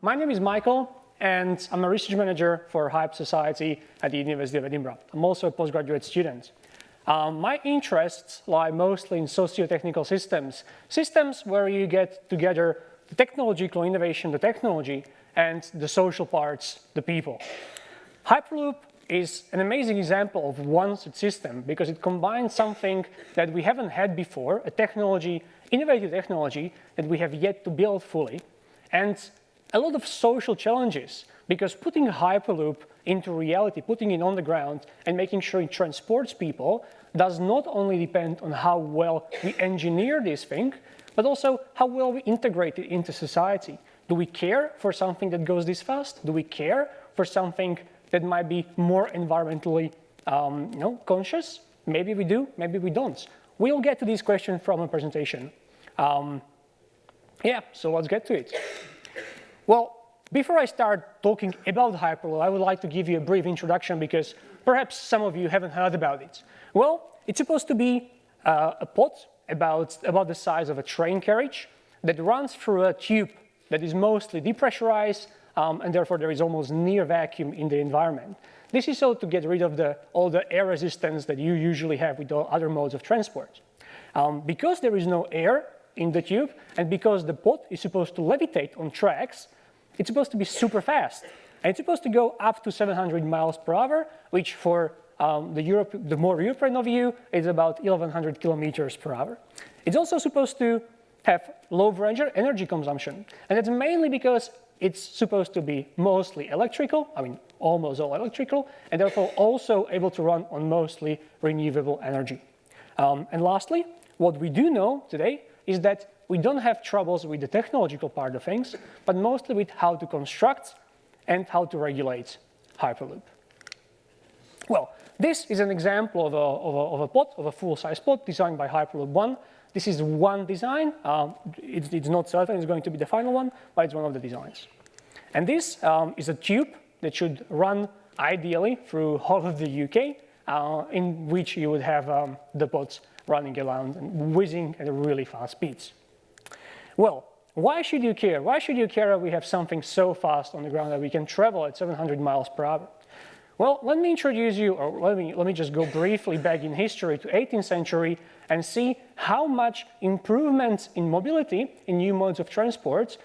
my name is Michael, and I'm a research manager for Hype Society at the University of Edinburgh. I'm also a postgraduate student. My interests lie mostly in socio-technical systems, systems where you get together the technological innovation, the technology, and the social parts, the people. Hyperloop is an amazing example of one such system because it combines something that we haven't had before, a technology, innovative technology that we have yet to build fully, and a lot of social challenges, because putting a Hyperloop into reality, putting it on the ground and making sure it transports people does not only depend on how well we engineer this thing, but also how well we integrate it into society. Do we care for something that goes this fast? Do we care for something that might be more environmentally conscious? Maybe we do, maybe we don't. We'll get to these questions from a presentation. So let's get to it. Well, before I start talking about Hyperloop, I would like to give you a brief introduction because perhaps some of you haven't heard about it. Well, it's supposed to be a pod about the size of a train carriage that runs through a tube that is mostly depressurized, and therefore there is almost near vacuum in the environment. This is so to get rid of all the air resistance that you usually have with other modes of transport. Because there is no air in the tube, and because the pod is supposed to levitate on tracks, it's supposed to be super fast. And it's supposed to go up to 700 miles per hour, which for the more European of you is about 1100 kilometers per hour. It's also supposed to have low energy consumption. And that's mainly because it's supposed to be mostly electrical, almost all electrical, and therefore also able to run on mostly renewable energy. And lastly, what we do know today is that we don't have troubles with the technological part of things, but mostly with how to construct and how to regulate Hyperloop. Well, this is an example of a pod, of a full-size pod designed by Hyperloop 1. This is one design. It's not certain it's going to be the final one, but it's one of the designs. And this is a tube that should run ideally through all of the UK, in which you would have the pods running around and whizzing at really fast speeds. Well, why should you care? Why should you care that we have something so fast on the ground that we can travel at 700 miles per hour? Well, let me introduce you, or let me just go briefly back in history to 18th century and see how much improvements in mobility, in new modes of transport,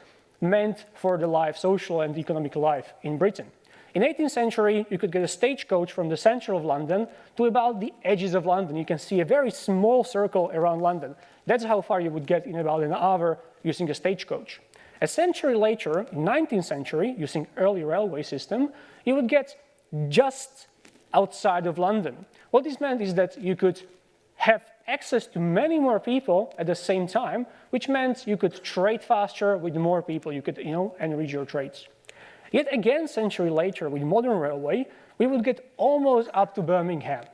meant for the life, social and economic life in Britain. In 18th century, you could get a stagecoach from the center of London to about the edges of London. You can see a very small circle around London. That's how far you would get in about an hour using a stagecoach. A century later, in 19th century, using early railway system, you would get just outside of London. What this meant is that you could have access to many more people at the same time, which meant you could trade faster with more people. You could, enrich your trades. Yet again, a century later, with modern railway, we would get almost up to Birmingham.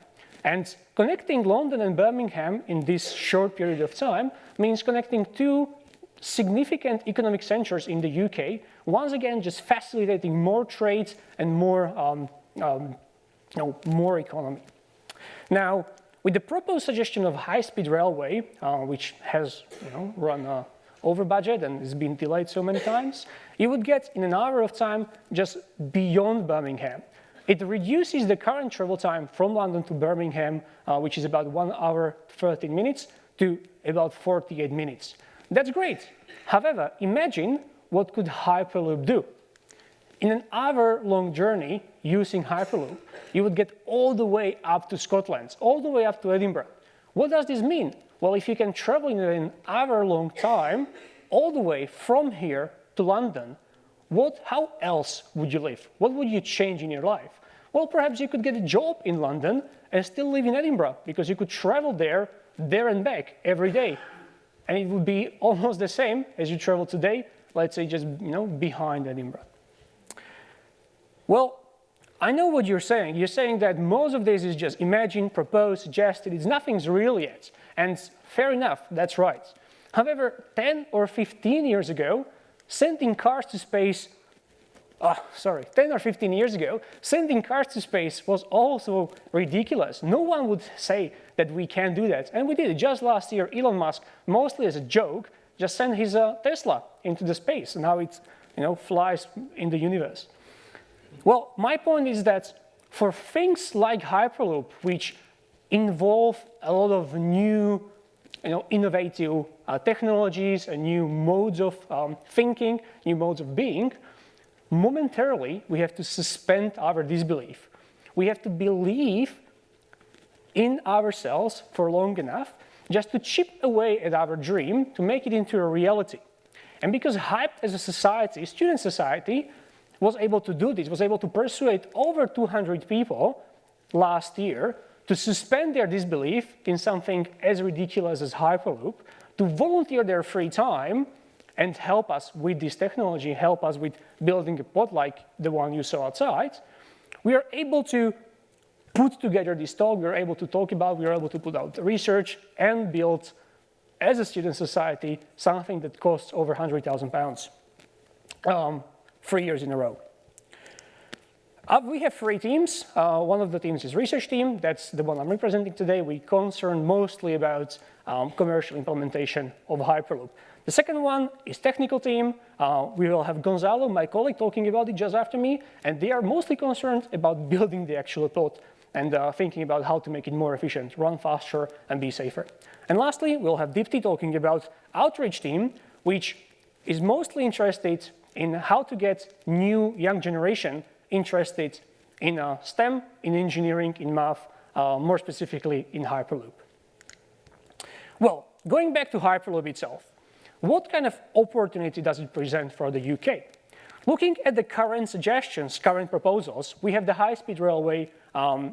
And connecting London and Birmingham in this short period of time means connecting two significant economic centers in the UK, once again just facilitating more trade and more economy. Now, with the proposed suggestion of high-speed railway, which has run over budget and has been delayed so many times, you would get in an hour of time just beyond Birmingham. It reduces the current travel time from London to Birmingham, which is about 1 hour 13 minutes, to about 48 minutes. That's great. However, imagine what could Hyperloop do. In an hour-long journey using Hyperloop, you would get all the way up to Scotland, all the way up to Edinburgh. What does this mean? Well, if you can travel in an hour-long time, all the way from here to London, how else would you live? What would you change in your life? Well, perhaps you could get a job in London and still live in Edinburgh, because you could travel there and back every day. And it would be almost the same as you travel today, let's say just behind Edinburgh. Well, I know what you're saying. You're saying that most of this is just imagine, propose, suggested. Nothing's real yet. And fair enough, that's right. However, 10 or 15 years ago, sending cars to space 10 or 15 years ago, sending cars to space was also ridiculous. No one would say that we can't do that. And we did it. Just last year, Elon Musk, mostly as a joke, just sent his Tesla into the space. And now it's flies in the universe. Well, my point is that for things like Hyperloop, which involve a lot of new, innovative technologies and new modes of thinking, new modes of being, momentarily we have to suspend our disbelief. We have to believe in ourselves for long enough just to chip away at our dream to make it into a reality. And because Hyped as a society, student society, was able to do this, was able to persuade over 200 people last year to suspend their disbelief in something as ridiculous as Hyperloop, to volunteer their free time and help us with this technology, help us with building a pod like the one you saw outside, we are able to put together this talk, we are able to talk about, we are able to put out the research and build, as a student society, something that costs over £100,000 3 years in a row. We have 3 teams. One of the teams is research team. That's the one I'm representing today. We concern mostly about commercial implementation of Hyperloop. The second one is technical team. We will have Gonzalo, my colleague, talking about it just after me, and they are mostly concerned about building the actual pod and thinking about how to make it more efficient, run faster, and be safer. And lastly, we'll have Dipti talking about outreach team, which is mostly interested in how to get new young generation interested in STEM, in engineering, in math, more specifically in Hyperloop. Well, going back to Hyperloop itself, what kind of opportunity does it present for the UK? Looking at the current suggestions, current proposals, we have the high-speed railway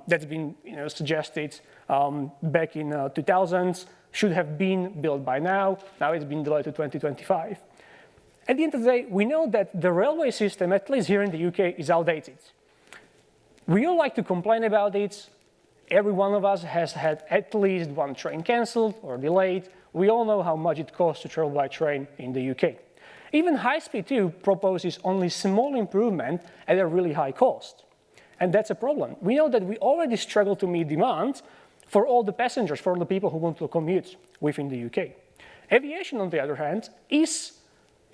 that's been suggested back in 2000s, should have been built by now. Now it's been delayed to 2025. At the end of the day, we know that the railway system, at least here in the UK, is outdated. We all like to complain about it. Every one of us has had at least one train cancelled or delayed. We all know how much it costs to travel by train in the UK. Even High Speed 2 proposes only small improvement at a really high cost. And that's a problem. We know that we already struggle to meet demand for all the passengers, for all the people who want to commute within the UK. Aviation, on the other hand, is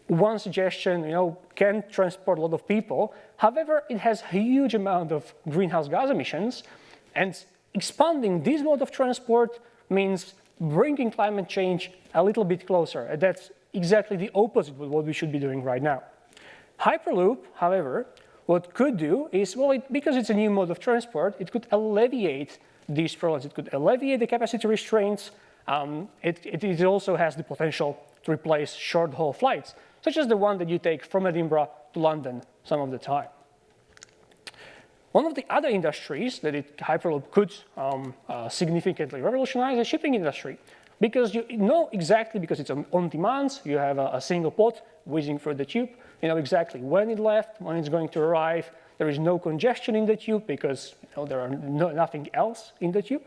one suggestion, can transport a lot of people. However, it has a huge amount of greenhouse gas emissions, and expanding this mode of transport means bringing climate change a little bit closer. And that's exactly the opposite of what we should be doing right now. Hyperloop, however, what could do is, because it's a new mode of transport, it could alleviate these problems. It could alleviate the capacity restraints. It also has the potential to replace short-haul flights, such as the one that you take from Edinburgh to London some of the time. One of the other industries that Hyperloop could significantly revolutionize is the shipping industry. Because you know exactly, because it's on demand, you have a single pod whizzing through the tube, you know exactly when it left, when it's going to arrive. There is no congestion in the tube because there are nothing else in the tube.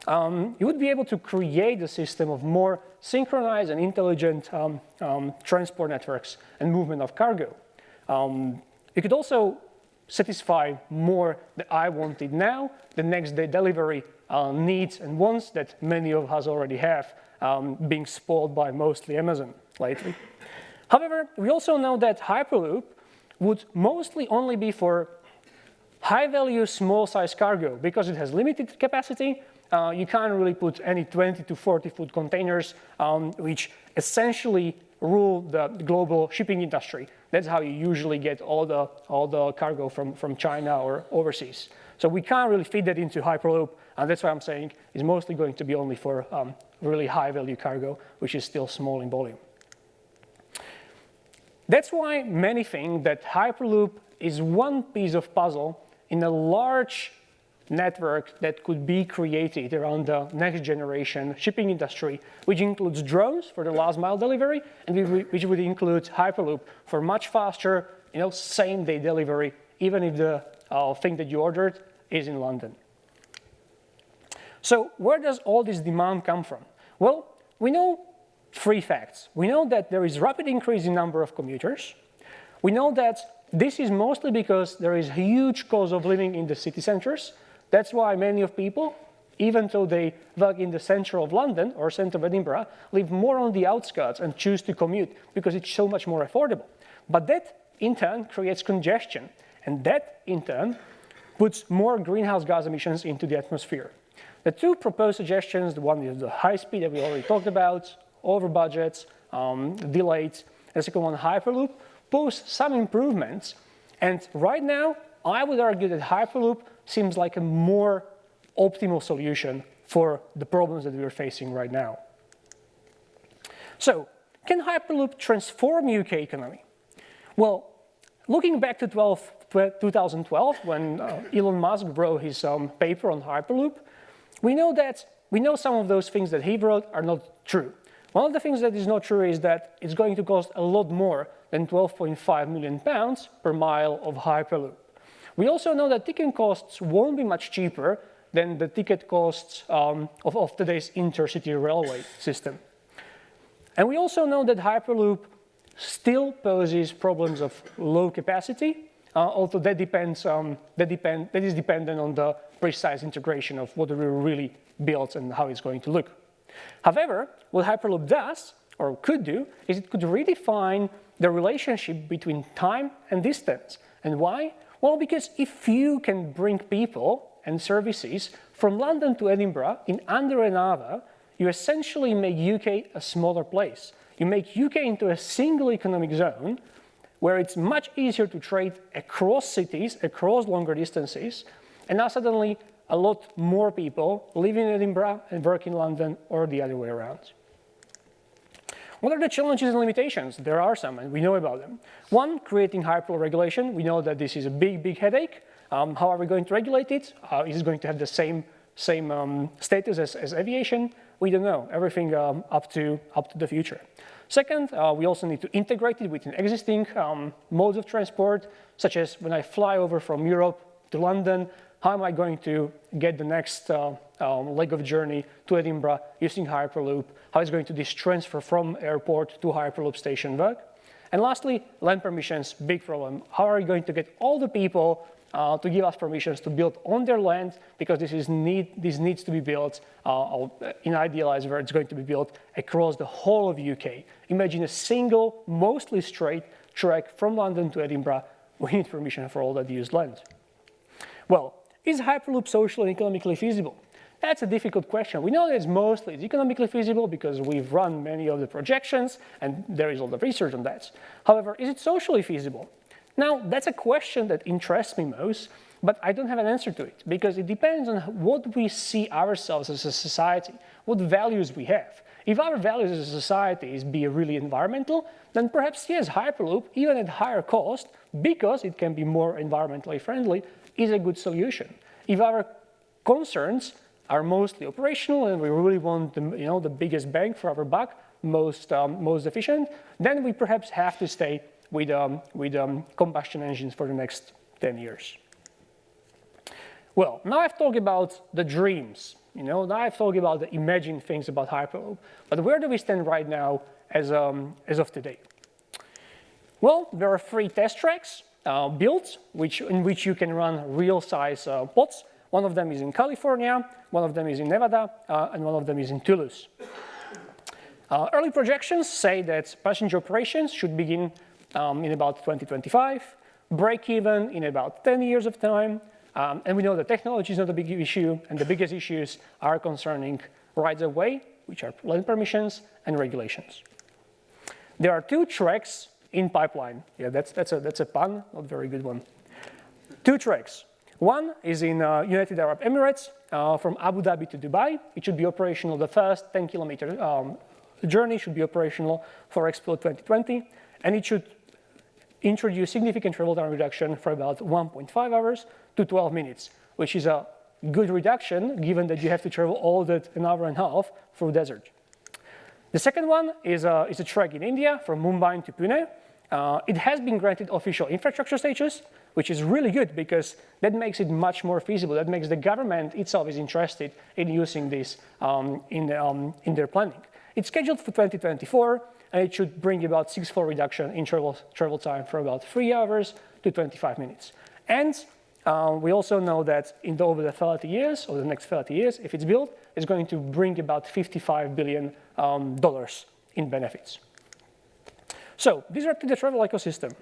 You would be able to create a system of more synchronized and intelligent transport networks and movement of cargo. You could also satisfy more the I want it now, the next day delivery needs and wants that many of us already have, being spoiled by mostly Amazon lately. However, we also know that Hyperloop would mostly only be for high-value, small-size cargo because it has limited capacity. You can't really put any 20 to 40-foot containers, which essentially rule the global shipping industry. That's how you usually get all the cargo from China or overseas. So we can't really fit that into Hyperloop, and that's why I'm saying it's mostly going to be only for really high-value cargo, which is still small in volume. That's why many think that Hyperloop is one piece of puzzle in a large network that could be created around the next generation shipping industry, which includes drones for the last mile delivery, and which would include Hyperloop for much faster, same-day delivery, even if the thing that you ordered is in London. So where does all this demand come from? Well, we know 3 facts. We know that there is rapid increase in number of commuters. We know that this is mostly because there is huge cost of living in the city centers. That's why many of people, even though they work in the center of London or center of Edinburgh, live more on the outskirts and choose to commute because it's so much more affordable. But that in turn creates congestion, and that in turn puts more greenhouse gas emissions into the atmosphere. The two proposed suggestions, the one is the high speed that we already talked about, over budgets, delayed, and the second one, Hyperloop, pose some improvements. And right now, I would argue that Hyperloop seems like a more optimal solution for the problems that we're facing right now. So, can Hyperloop transform UK economy? Well, looking back to 2012, when Elon Musk wrote his paper on Hyperloop, we know some of those things that he wrote are not true. One of the things that is not true is that it's going to cost a lot more than £12.5 million per mile of Hyperloop. We also know that ticket costs won't be much cheaper than the ticket costs of today's intercity railway system. And we also know that Hyperloop still poses problems of low capacity, although that is dependent on the precise integration of what we really built and how it's going to look. However, what Hyperloop does, or could do, is it could redefine the relationship between time and distance. And why? Well, because if you can bring people and services from London to Edinburgh in under an hour, you essentially make UK a smaller place. You make UK into a single economic zone where it's much easier to trade across cities, across longer distances, and now suddenly a lot more people live in Edinburgh and work in London or the other way around. What are the challenges and limitations? There are some, and we know about them. One, creating Hyperloop regulation. We know that this is a big, big headache. How are we going to regulate it? Is it going to have the same status as aviation? We don't know. Everything up to the future. Second, we also need to integrate it within existing modes of transport, such as when I fly over from Europe to London, how am I going to get the next leg of journey to Edinburgh using Hyperloop? How is going to this transfer from airport to Hyperloop station work? And lastly, land permissions, big problem. How are we going to get all the people to give us permissions to build on their land, because this needs to be built in idealized where it's going to be built across the whole of the UK. Imagine a single, mostly straight track from London to Edinburgh. We need permission for all that used land. Well, is Hyperloop socially and economically feasible? That's a difficult question. We know that it's economically feasible because we've run many of the projections and there is all the research on that. However, is it socially feasible? Now, that's a question that interests me most, but I don't have an answer to it because it depends on what we see ourselves as a society, what values we have. If our values as a society is be really environmental, then perhaps yes, Hyperloop, even at higher cost, because it can be more environmentally friendly, is a good solution. If our concerns are mostly operational and we really want the biggest bang for our buck, most efficient, then we perhaps have to stay with combustion engines for the next 10 years. Well, now I've talked about the dreams. Now I've talked about the imagined things about Hyperloop. But where do we stand right now as of today? Well, there are 3 test tracks built, in which you can run real-size pods. One of them is in California, one of them is in Nevada, and one of them is in Toulouse. Early projections say that passenger operations should begin in about 2025, break even in about 10 years of time, and we know that technology is not a big issue, and the biggest issues are concerning rights of way, which are land permissions and regulations. There are 2 tracks in pipeline. Yeah, that's a pun, not a very good one. 2 tracks. One is in United Arab Emirates from Abu Dhabi to Dubai. It should be operational. The first 10-kilometer journey should be operational for Expo 2020, and it should introduce significant travel time reduction for about 1.5 hours to 12 minutes, which is a good reduction given that you have to travel all that an hour and a half through desert. The second one is a track in India from Mumbai to Pune. It has been granted official infrastructure status, which is really good because that makes it much more feasible. That makes the government itself is interested in using this in their planning. It's scheduled for 2024, and it should bring about 6-fold reduction in travel time from about 3 hours to 25 minutes. And we also know that over the 30 years, or the next 30 years, if it's built, it's going to bring about $55 billion in benefits. So these are to the travel ecosystem.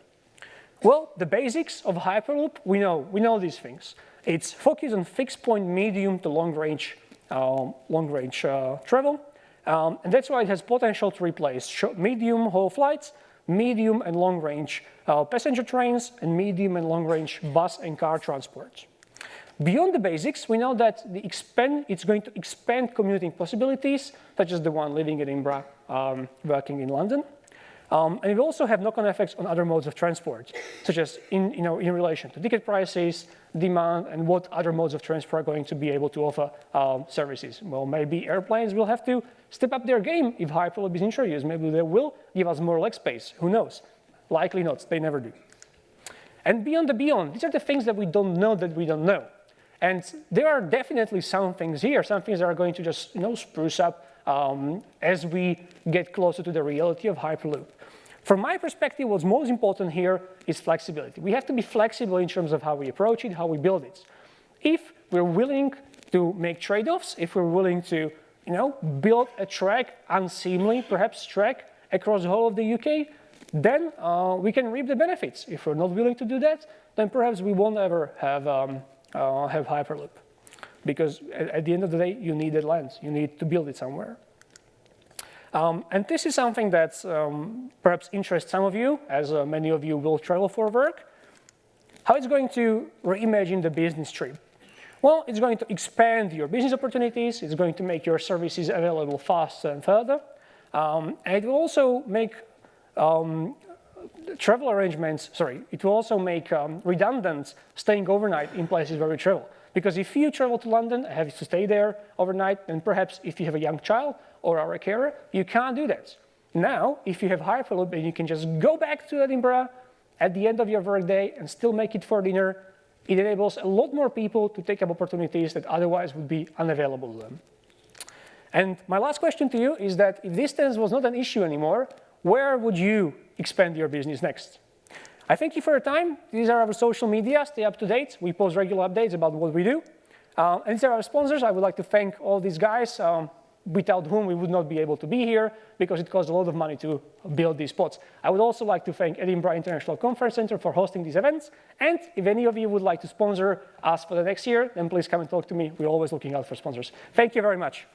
Well, the basics of Hyperloop, we know these things. It's focused on fixed point medium to long range travel. And that's why it has potential to replace medium haul flights, medium and long range passenger trains, and medium and long range bus and car transport. Beyond the basics, we know that it's going to expand commuting possibilities, such as the one living in Edinburgh, working in London. And it will also have knock-on effects on other modes of transport, such as in relation to ticket prices, demand, and what other modes of transport are going to be able to offer services. Well, maybe airplanes will have to step up their game if Hyperloop is introduced. Maybe they will give us more leg space. Who knows? Likely not. They never do. And beyond the beyond, these are the things that we don't know that we don't know. And there are definitely some things here, some things that are going to just spruce up as we get closer to the reality of Hyperloop. From my perspective, what's most important here is flexibility. We have to be flexible in terms of how we approach it, how we build it. If we're willing to make trade-offs, if we're willing to build a track, unseemly perhaps track, across the whole of the UK, then we can reap the benefits. If we're not willing to do that, then perhaps we won't ever have Hyperloop. Because at the end of the day, you need that land. You need to build it somewhere. And this is something that perhaps interests some of you, as many of you will travel for work. How it's going to reimagine the business trip? Well, it's going to expand your business opportunities. It's going to make your services available faster and further. And it will also make travel arrangements, it will also make redundant staying overnight in places where we travel. Because if you travel to London and have to stay there overnight, and perhaps if you have a young child or are a carer, you can't do that. Now, if you have Hyperloop and you can just go back to Edinburgh at the end of your workday and still make it for dinner, it enables a lot more people to take up opportunities that otherwise would be unavailable to them. And my last question to you is that if distance was not an issue anymore, where would you expand your business next? I thank you for your time. These are our social media. Stay up to date. We post regular updates about what we do. And these are our sponsors. I would like to thank all these guys, without whom we would not be able to be here, because it costs a lot of money to build these spots. I would also like to thank Edinburgh International Conference Centre for hosting these events. And if any of you would like to sponsor us for the next year, then please come and talk to me. We're always looking out for sponsors. Thank you very much.